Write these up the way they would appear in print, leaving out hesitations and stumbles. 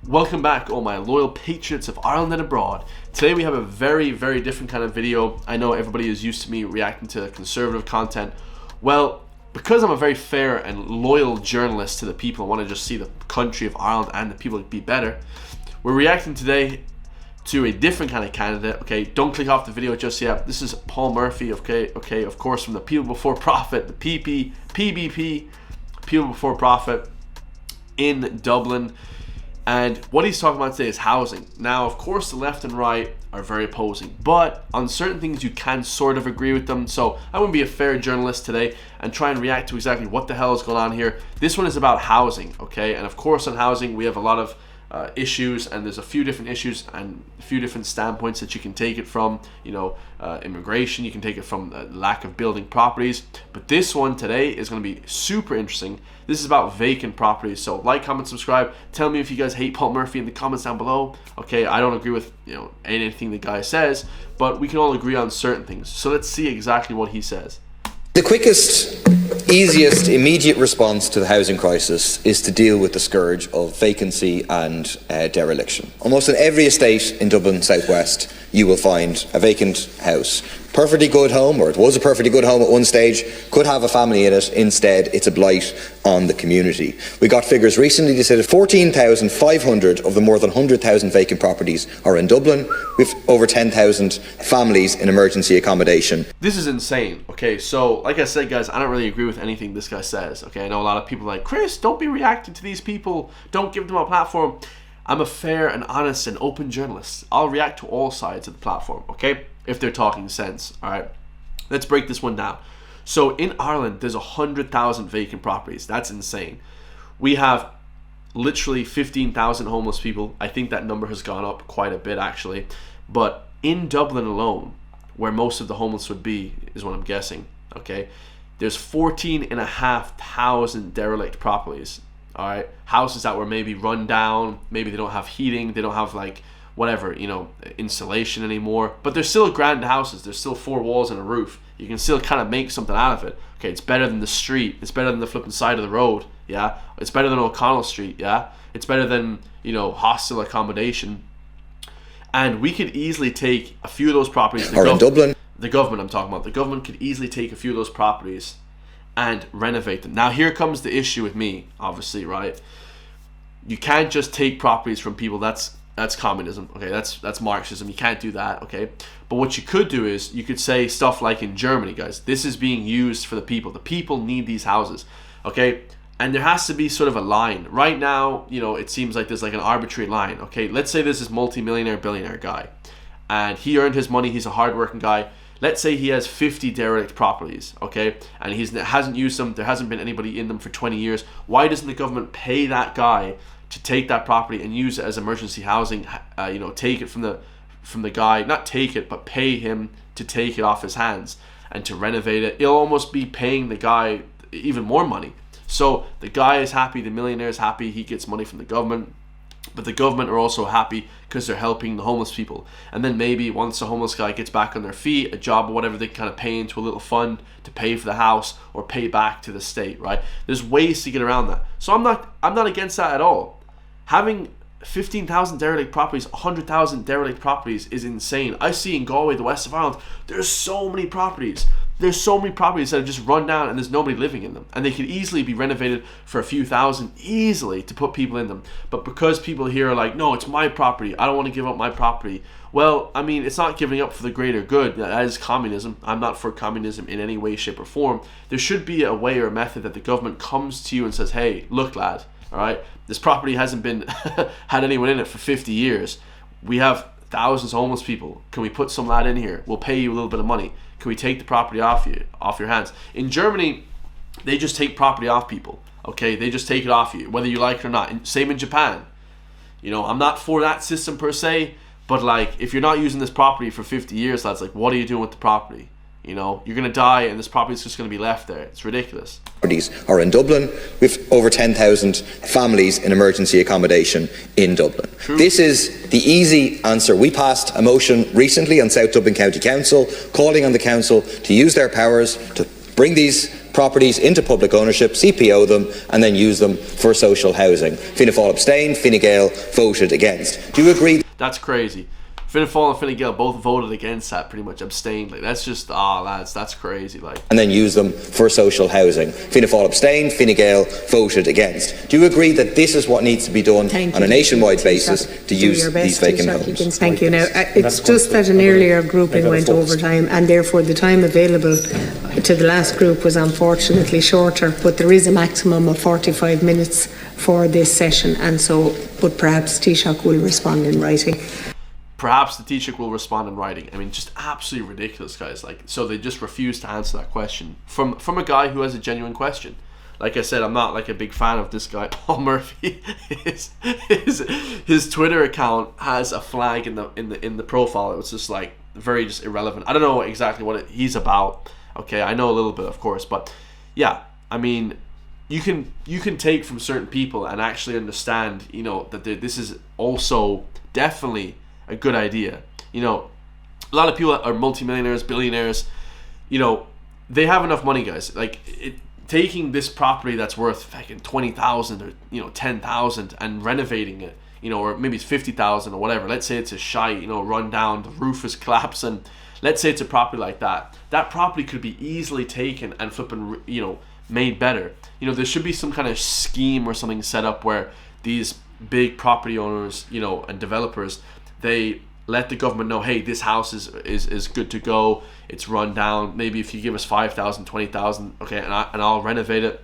Welcome back, all my loyal patriots of Ireland and abroad. Today we have a very, very different kind of video. I know everybody is used to me reacting to conservative content. Well, because I'm a very fair and loyal journalist to the people who want to just see the country of Ireland and the people be better, we're reacting today to a different kind of candidate. Okay, don't click off the video just yet. This is Paul Murphy, okay, of course, from the People Before Profit, the PBP, People Before Profit in Dublin. And what he's talking about today is housing. Now, of course, the left and right are very opposing, but on certain things you can sort of agree with them. So I wouldn't be a fair journalist today and try and react to exactly what the hell is going on here. This one is about housing, okay? And of course, on housing, we have a lot of issues, and there's a few different issues and a few different standpoints that you can take it from. You know, immigration, you can take it from lack of building properties. But this one today is going to be super interesting. This is about vacant properties. So like, comment, subscribe. Tell me if you guys hate Paul Murphy in the comments down below. Okay, I don't agree with anything the guy says, but we can all agree on certain things. So let's see exactly what he says. The quickest, easiest, immediate response to the housing crisis is to deal with the scourge of vacancy and dereliction. Almost in every estate in Dublin Southwest, you will find a vacant house. Perfectly good home, or it was a perfectly good home at one stage, could have a family in it. Instead, it's a blight on the community. We got figures recently that said that 14,500 of the more than 100,000 vacant properties are in Dublin, with over 10,000 families in emergency accommodation. This is insane. Okay, so like I said, guys, I don't really agree with anything this guy says. Okay, I know a lot of people are like, Chris, don't be reacting to these people. Don't give them a platform. I'm a fair and honest and open journalist. I'll react to all sides of the platform, okay? If they're talking sense, all right? Let's break this one down. So in Ireland, there's 100,000 vacant properties. That's insane. We have literally 15,000 homeless people. I think that number has gone up quite a bit, actually. But in Dublin alone, where most of the homeless would be, is what I'm guessing, okay? There's 14,500 derelict properties. All right, houses that were maybe run down, maybe they don't have heating, they don't have like whatever, insulation anymore, but they're still grand houses. There's still four walls and a roof. You can still kind of make something out of it. Okay, it's better than the street. It's better than the flipping side of the road. Yeah, it's better than O'Connell Street. Yeah, it's better than hostel accommodation. And we could easily take a few of those properties. Or in Dublin, the government I'm talking about. The government could easily take a few of those properties and renovate them. Now here comes the issue with me, obviously, right? You can't just take properties from people. That's communism, okay? That's Marxism. You can't do that, okay? But what you could do is you could say stuff like in Germany, guys, this is being used for the people. The people need these houses, okay? And there has to be sort of a line. Right now, it seems like there's like an arbitrary line, okay? Let's say there's this multi-millionaire, billionaire guy, and he earned his money. He's a hardworking guy. Let's say he has 50 derelict properties, okay, and he hasn't used them. There hasn't been anybody in them for 20 years. Why doesn't the government pay that guy to take that property and use it as emergency housing? Take it from the guy, not take it, but pay him to take it off his hands and to renovate it. It'll almost be paying the guy even more money. So the guy is happy, the millionaire is happy, he gets money from the government. But the government are also happy because they're helping the homeless people. And then maybe once the homeless guy gets back on their feet, a job or whatever, they can kind of pay into a little fund to pay for the house or pay back to the state, right? There's ways to get around that. So I'm not against that at all. Having 15,000 derelict properties, 100,000 derelict properties is insane. I see in Galway, the west of Ireland, there's so many properties. There's so many properties that have just run down and there's nobody living in them. And they could easily be renovated for a few thousand, easily, to put people in them. But because people here are like, no, it's my property, I don't want to give up my property. Well, I mean, it's not giving up for the greater good. That is communism. I'm not for communism in any way, shape, or form. There should be a way or a method that the government comes to you and says, hey, look, lad, all right, this property hasn't been had anyone in it for 50 years. We have thousands of homeless people. Can we put some lad in here? We'll pay you a little bit of money. Can we take the property off your hands? In Germany, they just take property off people. Okay, they just take it off you, whether you like it or not. And same in Japan. I'm not for that system per se, but like, if you're not using this property for 50 years, that's like, what are you doing with the property? You're gonna die, and this property is just gonna be left there. It's ridiculous. Properties are in Dublin, with over 10,000 families in emergency accommodation in Dublin. True. This is the easy answer. We passed a motion recently on South Dublin County Council calling on the council to use their powers to bring these properties into public ownership, CPO them, and then use them for social housing. Fianna Fáil abstained, Fine Gael voted against. Do you agree? That's crazy. Fianna Fáil and Fine Gael both voted against that, pretty much abstained. Like, that's just, lads, that's crazy. Like, and then use them for social housing. Fianna Fáil abstained, Fine Gael voted against. Do you agree that this is what needs to be done on a nationwide basis to use these vacant homes? Thank you. Now, it's just that an earlier grouping went over time, and therefore the time available to the last group was unfortunately shorter, but there is a maximum of 45 minutes for this session, and so, but perhaps Taoiseach will respond in writing. Perhaps the Taoiseach will respond in writing. I mean, just absolutely ridiculous, guys. Like, so they just refuse to answer that question from a guy who has a genuine question. Like I said, I'm not like a big fan of this guy, Paul Murphy. His Twitter account has a flag in the profile. It was just like very just irrelevant. I don't know exactly what he's about. Okay, I know a little bit, of course, but yeah, I mean, you can take from certain people and actually understand, you know, that this is also definitely a good idea. You know, a lot of people are multimillionaires, billionaires, you know, they have enough money, guys. Like, taking this property that's worth fucking 20,000 or, you know, 10,000 and renovating it, you know, or maybe it's 50,000 or whatever. Let's say it's a shite, you know, run down, the roof is collapsing. Let's say it's a property like that. That property could be easily taken and flipping, you know, made better. You know, there should be some kind of scheme or something set up where these big property owners, you know, and developers, they let the government know, hey, this house is good to go, it's run down, maybe if you give us 5,000, 20,000, okay, and I'll renovate it,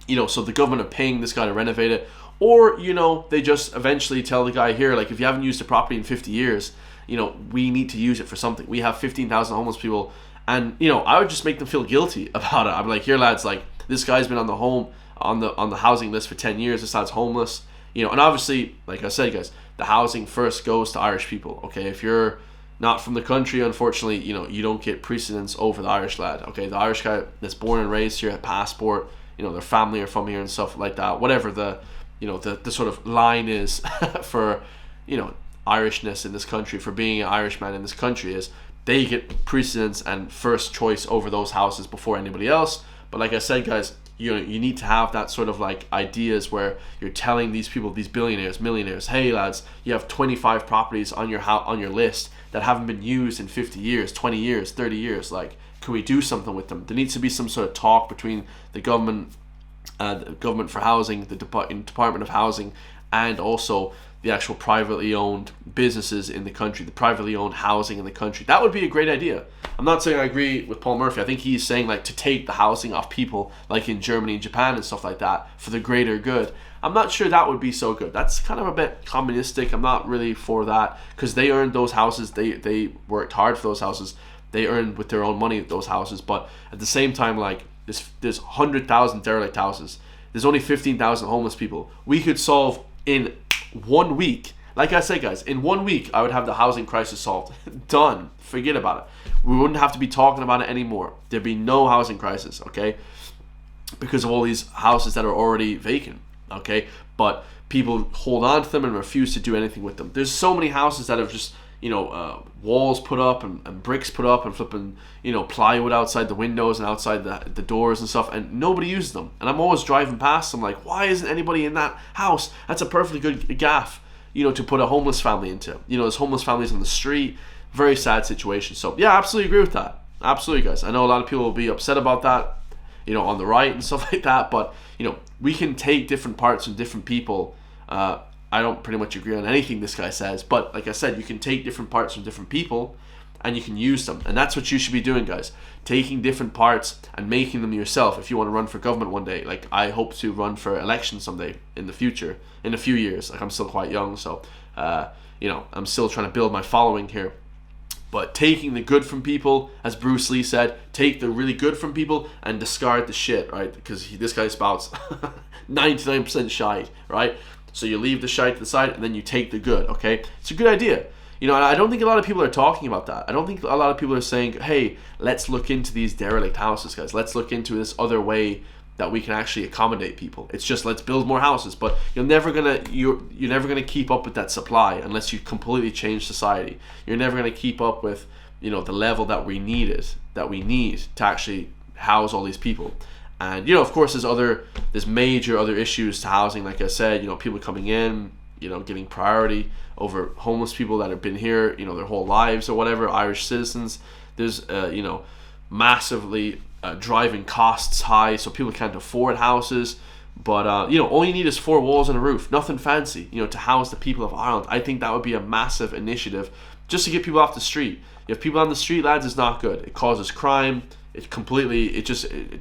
you know, so the government are paying this guy to renovate it. Or, you know, they just eventually tell the guy here, like, if you haven't used the property in 50 years, you know, we need to use it for something. We have 15,000 homeless people, and, you know, I would just make them feel guilty about it. I'm like, here, lads, like, this guy's been on the housing list for 10 years, this lad's homeless, you know, and obviously, like I said, guys, the housing first goes to Irish people, okay? If you're not from the country, unfortunately, you know, you don't get precedence over the Irish lad, okay? The Irish guy that's born and raised here, a passport, you know, their family are from here and stuff like that, whatever the, you know, the sort of line is for, you know, Irishness in this country, for being an Irishman in this country, is they get precedence and first choice over those houses before anybody else. But like I said, guys, you need to have that sort of like ideas where you're telling these people, these billionaires, millionaires, hey lads, you have 25 properties on your list that haven't been used in 50 years, 20 years, 30 years. Like, can we do something with them? There needs to be some sort of talk between the government for housing, the Department of Housing, and also the actual privately owned businesses in the country, the privately owned housing in the country. That would be a great idea. I'm not saying I agree with Paul Murphy. I think he's saying like to take the housing off people like in Germany and Japan and stuff like that for the greater good. I'm not sure that would be so good. That's kind of a bit communistic. I'm not really for that, because they earned those houses. They worked hard for those houses. They earned with their own money those houses. But at the same time, like, there's 100,000 derelict houses. There's only 15,000 homeless people. We could solve in 1 week. Like I said, guys, in 1 week, I would have the housing crisis solved. Done. Forget about it. We wouldn't have to be talking about it anymore. There'd be no housing crisis, okay? Because of all these houses that are already vacant, okay? But people hold on to them and refuse to do anything with them. There's so many houses that have just, you know, walls put up and bricks put up and flipping, you know, plywood outside the windows and outside the doors and stuff, and nobody uses them. And I'm always driving past them like, why isn't anybody in that house? That's a perfectly good gaff, you know, to put a homeless family into. You know, there's homeless families on the street. Very sad situation. So yeah, absolutely agree with that. Absolutely, guys. I know a lot of people will be upset about that, you know, on the right and stuff like that, but, you know, we can take different parts from different people. I don't pretty much agree on anything this guy says, but like I said, you can take different parts from different people and you can use them. And that's what you should be doing, guys. Taking different parts and making them yourself. If you want to run for government one day, like I hope to run for election someday in the future, in a few years. Like, I'm still quite young, so, you know, I'm still trying to build my following here. But taking the good from people, as Bruce Lee said, take the really good from people and discard the shit, right? Because this guy spouts 99% shite, right? So you leave the shite to the side and then you take the good, okay? It's a good idea. You know, and I don't think a lot of people are talking about that. I don't think a lot of people are saying, hey, let's look into these derelict houses, guys. Let's look into this other way that we can actually accommodate people. It's just, let's build more houses. But you're never gonna keep up with that supply unless you completely change society. You're never gonna keep up with, you know, the level that we need to actually house all these people. And of course, there's major other issues to housing. Like I said, people coming in, getting priority over homeless people that have been here, their whole lives or whatever, Irish citizens. There's massively driving costs high, so people can't afford houses. But all you need is 4 walls and a roof, nothing fancy, to house the people of Ireland. I think that would be a massive initiative just to get people off the street. If people on the street, lads, it's not good. It causes crime. It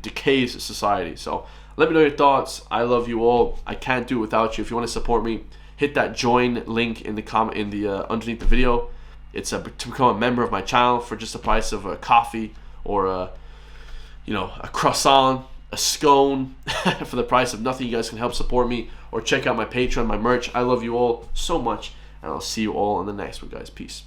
decays society. So let me know your thoughts. I love you all. I can't do it without you. If you want to support me, hit that join link in the underneath the video. It's to become a member of my channel for just the price of a coffee or a croissant, a scone for the price of nothing. You guys can help support me, or check out my Patreon, my merch. I love you all so much, and I'll see you all in the next one, guys. Peace.